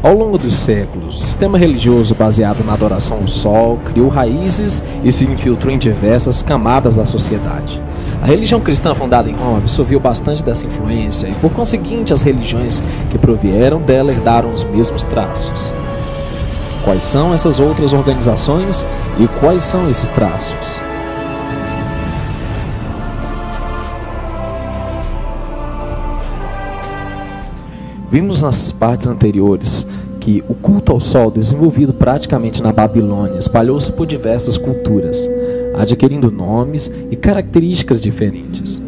Ao longo dos séculos, o sistema religioso baseado na adoração ao sol criou raízes e se infiltrou em diversas camadas da sociedade. A religião cristã fundada em Roma absorveu bastante dessa influência e, por conseguinte, as religiões que provieram dela herdaram os mesmos traços. Quais são essas outras organizações e quais são esses traços? Vimos nas partes anteriores que o culto ao sol, desenvolvido praticamente na Babilônia, espalhou-se por diversas culturas, adquirindo nomes e características diferentes.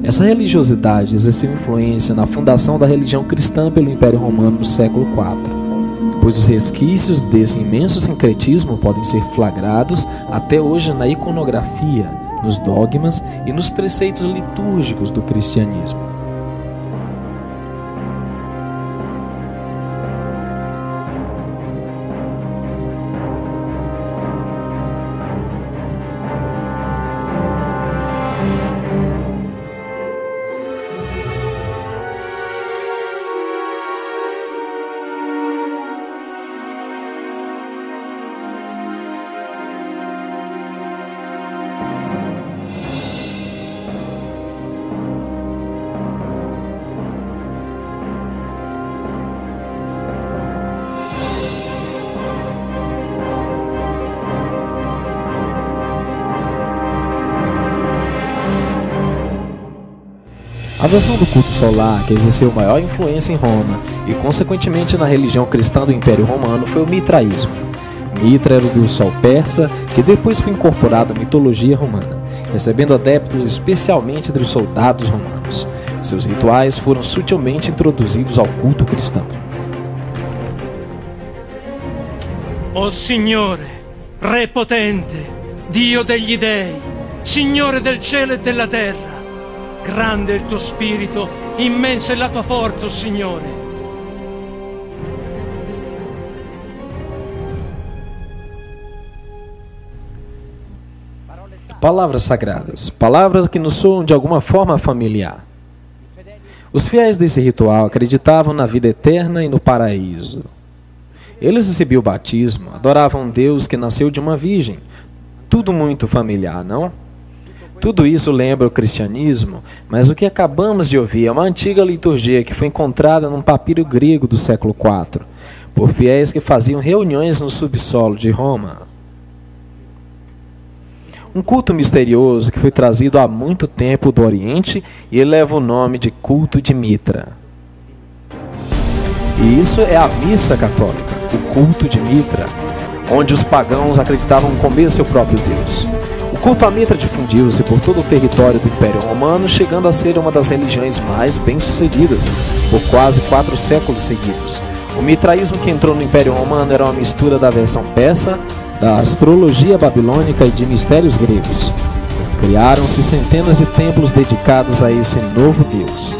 Essa religiosidade exerceu influência na fundação da religião cristã pelo Império Romano no século IV, pois os resquícios desse imenso sincretismo podem ser flagrados até hoje na iconografia, nos dogmas e nos preceitos litúrgicos do cristianismo. A versão do culto solar que exerceu maior influência em Roma e, consequentemente, na religião cristã do Império Romano foi o mitraísmo. Mitra era o deus sol persa, que depois foi incorporado à mitologia romana, recebendo adeptos especialmente entre os soldados romanos. Seus rituais foram sutilmente introduzidos ao culto cristão. O Signore, Re potente, Dio degli dei, Signore del cielo e della terra, grande è il tuo spirito, immensa è la tua forza, o Signore. Palavras sagradas, palavras que nos soam de alguma forma familiar. Os fiéis desse ritual acreditavam na vida eterna e no paraíso. Eles recebiam o batismo, adoravam um Deus que nasceu de uma virgem. Tudo muito familiar, não? Tudo isso lembra o cristianismo, mas o que acabamos de ouvir é uma antiga liturgia que foi encontrada num papiro grego do século IV, por fiéis que faziam reuniões no subsolo de Roma. Um culto misterioso que foi trazido há muito tempo do Oriente e leva o nome de culto de Mitra. E isso é a missa católica, o culto de Mitra, onde os pagãos acreditavam comer seu próprio Deus. O culto a Mitra difundiu-se por todo o território do Império Romano, chegando a ser uma das religiões mais bem-sucedidas por quase 4 séculos seguidos. O mitraísmo que entrou no Império Romano era uma mistura da versão persa, da astrologia babilônica e de mistérios gregos. Criaram-se centenas de templos dedicados a esse novo Deus.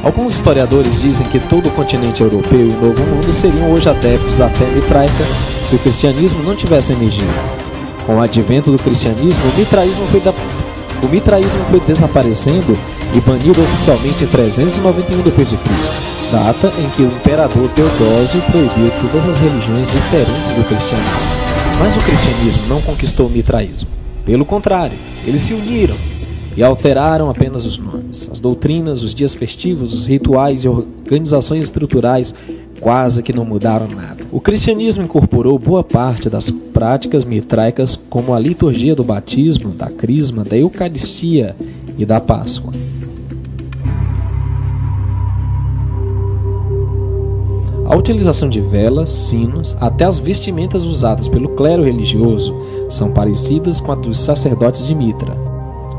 Alguns historiadores dizem que todo o continente europeu e o Novo Mundo seriam hoje adeptos da fé mitraica se o cristianismo não tivesse emergido. Com o advento do cristianismo, o mitraísmo foi desaparecendo e banido oficialmente em 391 d.C., data em que o imperador Teodósio proibiu todas as religiões diferentes do cristianismo. Mas o cristianismo não conquistou o mitraísmo. Pelo contrário, eles se uniram e alteraram apenas os nomes. As doutrinas, os dias festivos, os rituais e organizações estruturais quase que não mudaram nada. O cristianismo incorporou boa parte das práticas mitraicas, como a liturgia do batismo, da crisma, da eucaristia e da Páscoa. A utilização de velas, sinos, até as vestimentas usadas pelo clero religioso são parecidas com a dos sacerdotes de Mitra.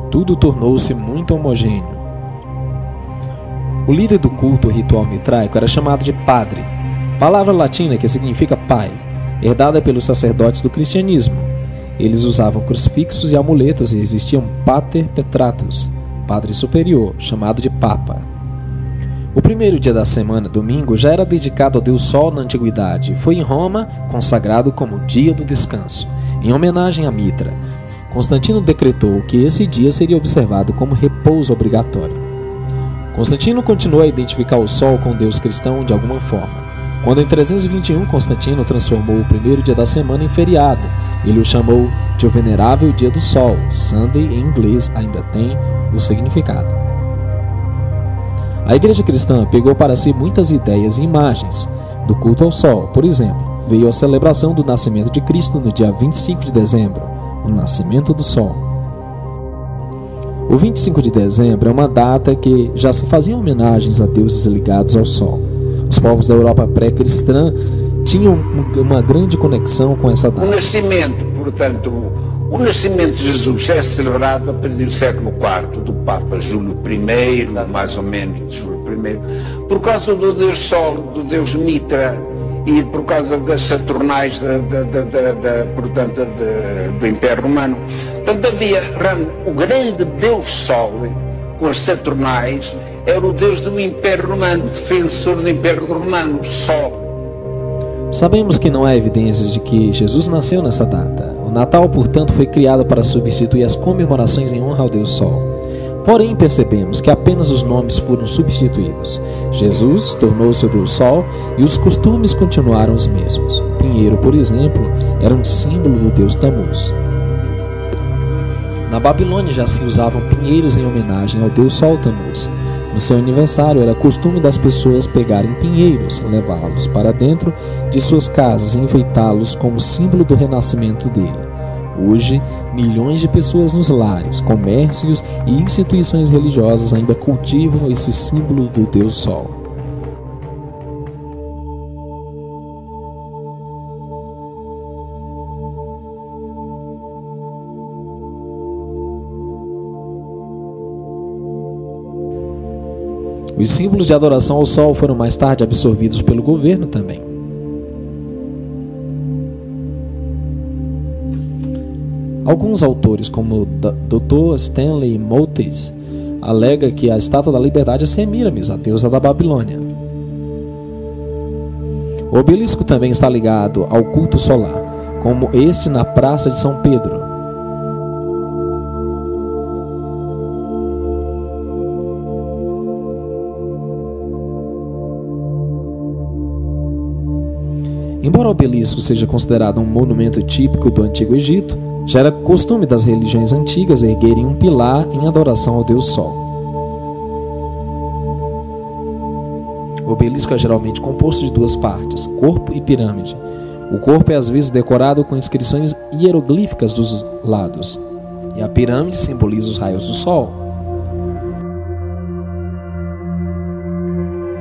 Tudo tornou-se muito homogêneo. O líder do culto ritual mitraico era chamado de padre, palavra latina que significa pai, herdada pelos sacerdotes do cristianismo. Eles usavam crucifixos e amuletos e existia um pater petratus, padre superior, chamado de papa. O primeiro dia da semana, domingo, já era dedicado ao deus Sol na antiguidade e foi em Roma consagrado como dia do descanso, em homenagem a Mitra. Constantino decretou que esse dia seria observado como repouso obrigatório. Constantino continuou a identificar o Sol com o deus cristão de alguma forma. Quando em 321 Constantino transformou o primeiro dia da semana em feriado, ele o chamou de o venerável dia do sol. Sunday em inglês ainda tem o significado. A igreja cristã pegou para si muitas ideias e imagens do culto ao sol. Por exemplo, veio a celebração do nascimento de Cristo no dia 25 de dezembro, o nascimento do sol. O 25 de dezembro é uma data que já se faziam homenagens a deuses ligados ao sol. Os povos da Europa pré-cristã tinham uma grande conexão com essa data. O nascimento, portanto, o nascimento de Jesus é celebrado a partir do século IV, do Papa Júlio I, mais ou menos, de Júlio I, por causa do Deus Sol, do Deus Mitra, e por causa das Saturnais do Império Romano. Portanto, havia o grande Deus Sol, com as Saturnais, era o Deus do Império Romano, defensor do Império Romano, Sol. Sabemos que não há evidências de que Jesus nasceu nessa data. O Natal, portanto, foi criado para substituir as comemorações em honra ao Deus Sol. Porém, percebemos que apenas os nomes foram substituídos. Jesus tornou-se o Deus Sol e os costumes continuaram os mesmos. O pinheiro, por exemplo, era um símbolo do Deus Tammuz. Na Babilônia já se usavam pinheiros em homenagem ao Deus Sol Tammuz. No seu aniversário era costume das pessoas pegarem pinheiros, levá-los para dentro de suas casas e enfeitá-los como símbolo do renascimento dele. Hoje, milhões de pessoas nos lares, comércios e instituições religiosas ainda cultivam esse símbolo do Deus Sol. Os símbolos de adoração ao Sol foram mais tarde absorvidos pelo governo também. Alguns autores, como o Dr. Stanley Moulton, alega que a Estátua da Liberdade é Semiramis, a deusa da Babilônia. O obelisco também está ligado ao culto solar, como este na Praça de São Pedro. Embora o obelisco seja considerado um monumento típico do Antigo Egito, já era costume das religiões antigas erguerem um pilar em adoração ao Deus Sol. O obelisco é geralmente composto de duas partes, corpo e pirâmide. O corpo é às vezes decorado com inscrições hieroglíficas dos lados, e a pirâmide simboliza os raios do Sol.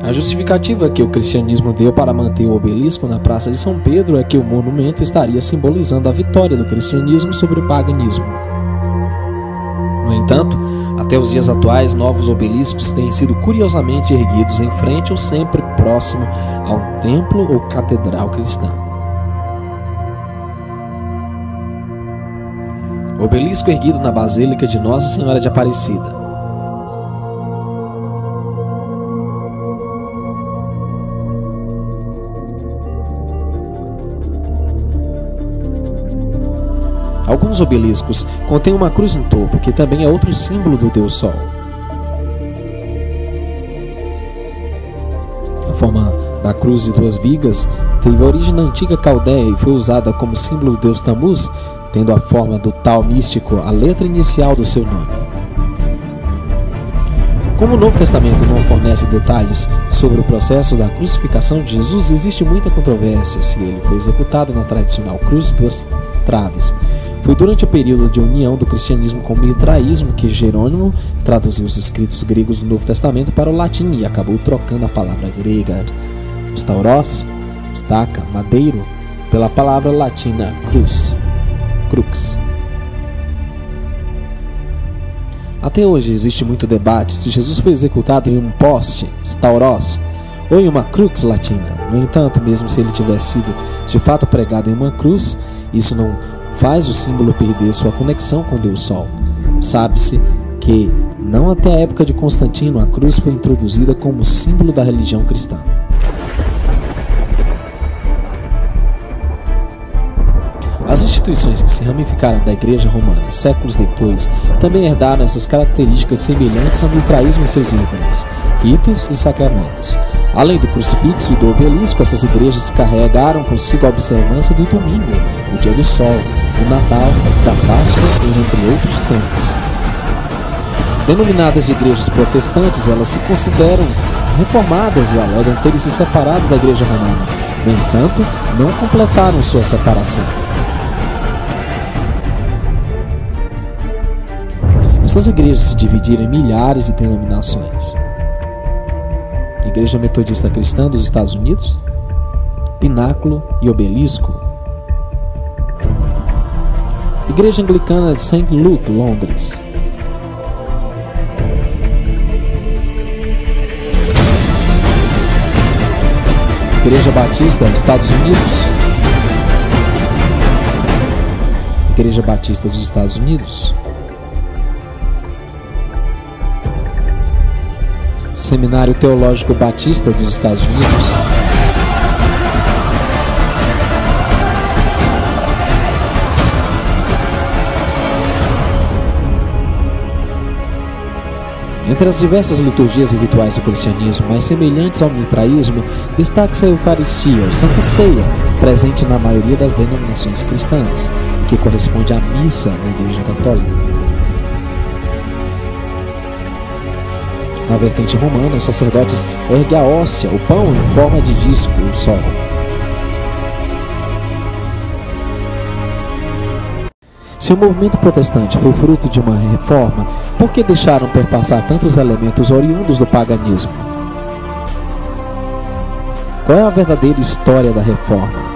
A justificativa que o cristianismo deu para manter o obelisco na Praça de São Pedro é que o monumento estaria simbolizando a vitória do cristianismo sobre o paganismo. No entanto, até os dias atuais, novos obeliscos têm sido curiosamente erguidos em frente ou sempre próximo a um templo ou catedral cristã. Obelisco erguido na Basílica de Nossa Senhora de Aparecida. Alguns obeliscos contêm uma cruz no topo, que também é outro símbolo do Deus Sol. A forma da cruz de duas vigas teve origem na antiga Caldeia e foi usada como símbolo do Deus Tammuz, tendo a forma do tal místico a letra inicial do seu nome. Como o Novo Testamento não fornece detalhes sobre o processo da crucificação de Jesus, existe muita controvérsia se ele foi executado na tradicional cruz de duas traves. Foi durante o período de união do cristianismo com o mitraísmo que Jerônimo traduziu os escritos gregos do Novo Testamento para o latim e acabou trocando a palavra grega stauros, estaca, madeiro, pela palavra latina cruz, crux. Até hoje existe muito debate se Jesus foi executado em um poste, stauros, ou em uma crux latina. No entanto, mesmo se ele tivesse sido de fato pregado em uma cruz, isso não faz o símbolo perder sua conexão com Deus Sol. Sabe-se que, não até a época de Constantino, a cruz foi introduzida como símbolo da religião cristã. As instituições que se ramificaram da Igreja Romana séculos depois também herdaram essas características semelhantes ao mitraísmo em seus ícones, ritos e sacramentos. Além do crucifixo e do obelisco, essas igrejas carregaram consigo a observância do domingo, o dia do sol, do Natal, da Páscoa e entre outros temas. Denominadas de igrejas protestantes, elas se consideram reformadas e alegam terem se separado da Igreja Romana. No entanto, não completaram sua separação. Essas igrejas se dividiram em milhares de denominações. Igreja Metodista Cristã dos Estados Unidos, Pináculo e Obelisco. Igreja Anglicana de St. Luke, Londres. Igreja Batista, Estados Unidos. Igreja Batista dos Estados Unidos. Seminário Teológico Batista dos Estados Unidos. Entre as diversas liturgias e rituais do cristianismo mais semelhantes ao mitraísmo, destaca-se a Eucaristia, ou Santa Ceia, presente na maioria das denominações cristãs, o que corresponde à missa na Igreja Católica. Na vertente romana, os sacerdotes erguem a hóstia, o pão em forma de disco, o sol. Se o movimento protestante foi fruto de uma reforma, por que deixaram perpassar tantos elementos oriundos do paganismo? Qual é a verdadeira história da reforma?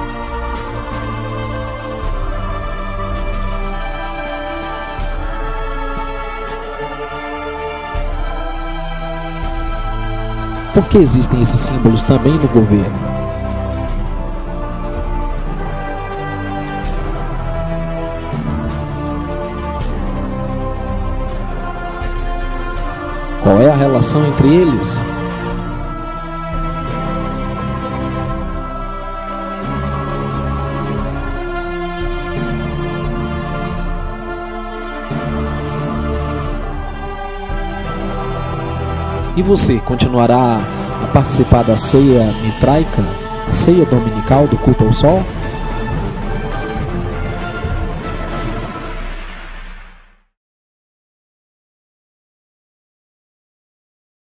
Por que existem esses símbolos também no governo? Qual é a relação entre eles? E você continuará a participar da ceia mitraica, a ceia dominical do culto ao sol?